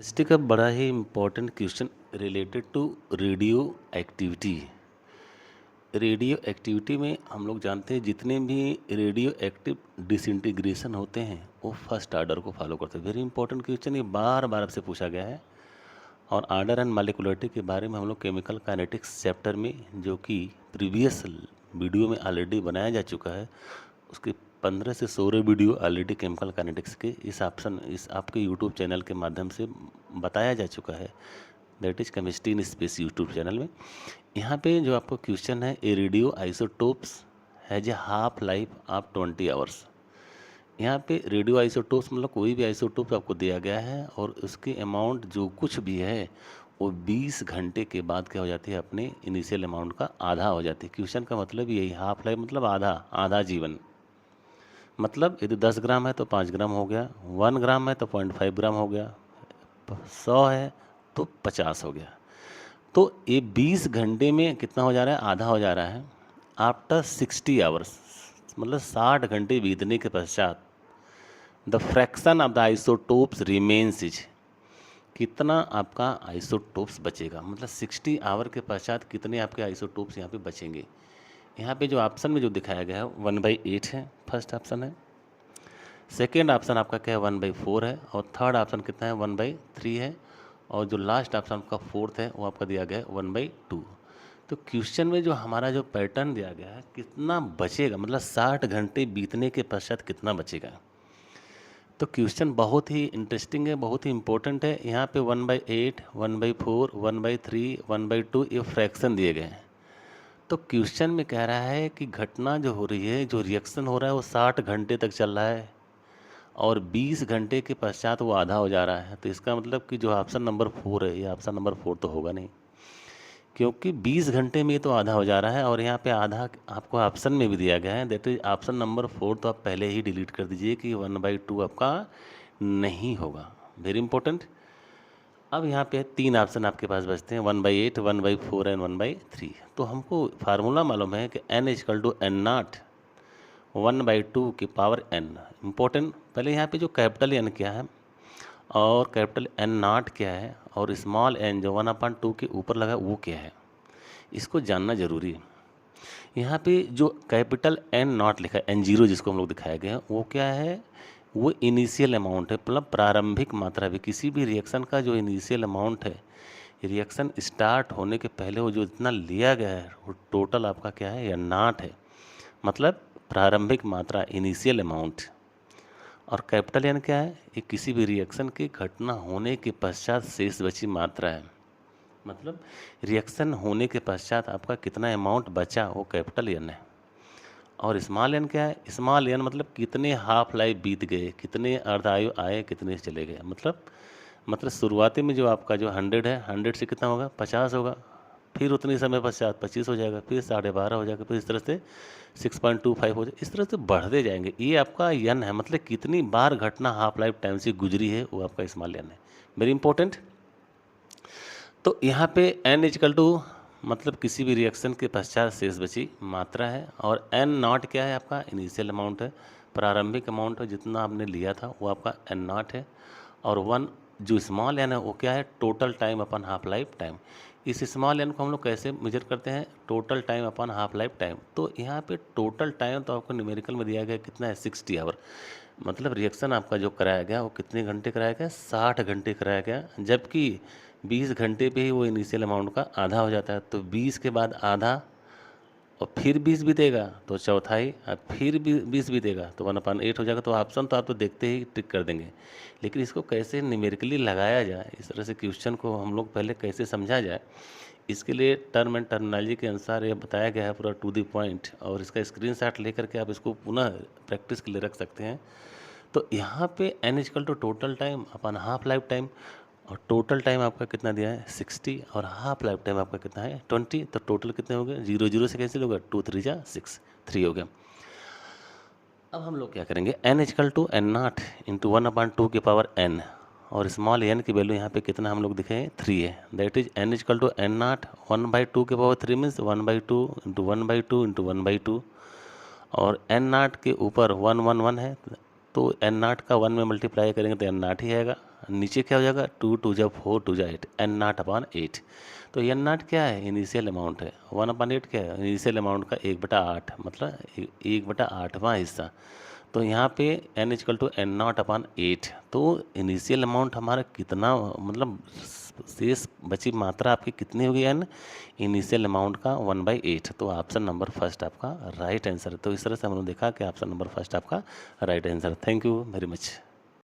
History का बड़ा ही important question related to radioactivity. Radioactivity में हम लोग जानते हैं जितने भी रेडियो एक्टिव डिसइंटीग्रेशन होते हैं वो फर्स्ट आर्डर को फॉलो करते हैं। वेरी इंपॉर्टेंट क्वेश्चन, ये बार बार आपसे पूछा गया है। और आर्डर एंड मॉलिक्यूलरिटी के बारे में हम लोग केमिकल काइनेटिक्स चैप्टर में, जो कि प्रीवियस वीडियो में ऑलरेडी बनाया जा चुका है, उसके 15 से 16 वीडियो ऑलरेडी केमिकल काइनेटिक्स के इस आपके यूट्यूब चैनल के माध्यम से बताया जा चुका है। That is chemistry in space YouTube channel में। यहाँ पे जो आपको क्वेश्चन है, a radioisotopes has a half life of 20 hours. यहाँ पे रेडियो आइसोटोप्स मतलब कोई भी आइसोटोप्स आपको दिया गया है और उसकी अमाउंट जो कुछ भी है वो 20 घंटे के बाद क्या हो जाती है, अपने इनिशियल अमाउंट का आधा हो जाती है। क्वेश्चन का मतलब यही, हाफ लाइफ मतलब आधा आधा जीवन। मतलब यदि 10 ग्राम है तो 5 ग्राम हो गया, 1 ग्राम है तो 0.5 ग्राम हो गया, 100 है तो 50 हो गया। तो ये 20 घंटे में कितना हो जा रहा है, आधा हो जा रहा है। आफ्टर 60 आवर्स मतलब 60 घंटे बीतने के पश्चात the fraction of the isotopes remains is, कितना आपका आइसोटोप्स बचेगा, मतलब 60 आवर के पश्चात कितने आपके आइसोटोप्स यहाँ पे बचेंगे। यहाँ पे जो ऑप्शन में जो दिखाया गया है 1/8 है, फर्स्ट ऑप्शन है। सेकेंड ऑप्शन आपका क्या है, 1/4 है। और थर्ड ऑप्शन कितना है, 1/3 है। और जो लास्ट ऑप्शन आपका फोर्थ है वो आपका दिया गया है 1/2। तो क्वेश्चन में जो हमारा जो पैटर्न दिया गया है, कितना बचेगा, मतलब 60 घंटे बीतने के पश्चात कितना बचेगा। तो क्वेश्चन बहुत ही इंटरेस्टिंग है, बहुत ही इंपॉर्टेंट है। यहाँ पे 1/8, 1/4, 1/3, 1/2 ये फ्रैक्शन दिए गए हैं। तो क्वेश्चन में कह रहा है कि घटना जो हो रही है, जो रिएक्शन हो रहा है वो 60 घंटे तक चल रहा है और 20 घंटे के पश्चात वो आधा हो जा रहा है। तो इसका मतलब कि जो ऑप्शन नंबर 4 है, ये ऑप्शन नंबर 4 तो होगा नहीं, क्योंकि 20 घंटे में ये तो आधा हो जा रहा है। और यहाँ पे आधा आपको ऑप्शन में भी दिया गया है, दैट इज ऑप्शन नंबर 4 तो आप पहले ही डिलीट कर दीजिए कि 1/2 आपका नहीं होगा। Very important. अब यहाँ पे 3 ऑप्शन आपके पास बचते हैं, 1/8, 1/4 एंड 1/3। तो हमको फार्मूला मालूम है कि n is equal to N naught 1/2 की पावर n। इम्पोर्टेंट, पहले यहाँ पे जो कैपिटल एन क्या है और कैपिटल एन नाट क्या है और स्मॉल एन जो 1/2 के ऊपर लगा वो क्या है, इसको जानना जरूरी है। यहाँ पे जो कैपिटल एन नॉट लिखा है, N0 जिसको हम लोग दिखाया गया है, वो क्या है, वो इनिशियल अमाउंट है, मतलब प्रारंभिक मात्रा भी। किसी भी रिएक्शन का जो इनिशियल अमाउंट है, रिएक्शन स्टार्ट होने के पहले वो जो इतना लिया गया है वो टोटल आपका क्या है, या नाट है, मतलब प्रारंभिक मात्रा, इनिशियल अमाउंट। और कैपिटल एन क्या है, ये किसी भी रिएक्शन की घटना होने के पश्चात शेष बची मात्रा है, मतलब रिएक्शन होने के पश्चात आपका कितना अमाउंट बचा वो कैपिटल एन है। और स्मॉल एन क्या है, स्मॉल एन मतलब कितने हाफ लाइफ बीत गए, कितने अर्धायु आए, कितने चले गए। मतलब शुरुआती में जो आपका जो 100 है, 100 से कितना होगा, 50 होगा, फिर उतनी समय पश्चात 25 हो जाएगा, फिर 12.5 हो जाएगा, फिर इस तरह से 6.25 हो जाए, इस तरह से बढ़ते जाएंगे। ये आपका यन है, मतलब कितनी बार घटना हाफ लाइफ टाइम से गुजरी है वो आपका स्मॉल यन है। Very important. तो यहाँ पे n इजकल टू मतलब किसी भी रिएक्शन के पश्चात शेष बची मात्रा है, और n नॉट क्या है, आपका इनिशियल अमाउंट है, प्रारंभिक अमाउंट है, जितना आपने लिया था वो आपका n नॉट है। और 1 जो स्मॉल n है वो क्या है, टोटल टाइम अपन हाफ लाइफ टाइम। इस स्मॉल n को हम लोग कैसे मेजर करते हैं, टोटल टाइम अपन हाफ लाइफ टाइम। तो यहाँ पे टोटल टाइम तो आपको न्यूमेरिकल में दिया गया कितना है, 60 आवर। मतलब रिएक्शन आपका जो कराया गया वो कितने घंटे कराया गया, 60 घंटे कराया गया, जबकि 20 घंटे पे ही वो इनिशियल अमाउंट का आधा हो जाता है। तो 20 के बाद आधा, और फिर 20 बीतेगा तो चौथाई, और फिर 20 बीतेगा तो 1/8 हो जाएगा। तो ऑप्शन तो आप तो देखते ही टिक कर देंगे, लेकिन इसको कैसे न्यूमेरिकली लगाया जाए, इस तरह से क्वेश्चन को हम लोग पहले कैसे समझा जाए, इसके लिए टर्म एंड टर्मिनोलॉजी के अनुसार ये बताया गया है पूरा टू द पॉइंट। और इसका स्क्रीनशॉट लेकर के आप इसको पुनः प्रैक्टिस के लिए रख सकते हैं। तो यहाँ पे n is equal to total time अपन हाफ लाइफ टाइम, और टोटल टाइम आपका कितना दिया है, 60, और हाफ लाइफ टाइम आपका कितना है, 20। तो टोटल कितने हो गए, 0 0 से कैंसिल होगा, 2 3 जा 6, 3 हो गया। अब हम लोग क्या करेंगे, n is equal to N naught into 1/2 की पावर n, और स्मॉल n की वैल्यू यहाँ पे कितना हम लोग दिखे, 3 है। That is n is equal to N naught 1/2 की पावर 3 मीन्स 1/2 इंटू 1/2 इंटू 1/2, और n नाट के ऊपर 1 1 1 है, तो एन नाट का 1 में मल्टीप्लाई करेंगे तो एन नाट ही आएगा। नीचे क्या हो जाएगा, 2 2 जा 4 2 जा 8, एन नाट अपॉन 8। तो एन नाट क्या है, इनिशियल अमाउंट है। 1/8 क्या है, इनिशियल अमाउंट का 1/8, मतलब 1/8वां हिस्सा। तो यहाँ पे n equal to n naught upon 8। तो इनिशियल अमाउंट हमारा कितना, मतलब शेष बची मात्रा आपकी कितनी होगी, n इनिशियल अमाउंट का 1/8। तो ऑप्शन नंबर फर्स्ट आपका राइट आंसर है। तो इस तरह से हम लोग देखा कि ऑप्शन नंबर फर्स्ट आपका right answer. Thank you very much.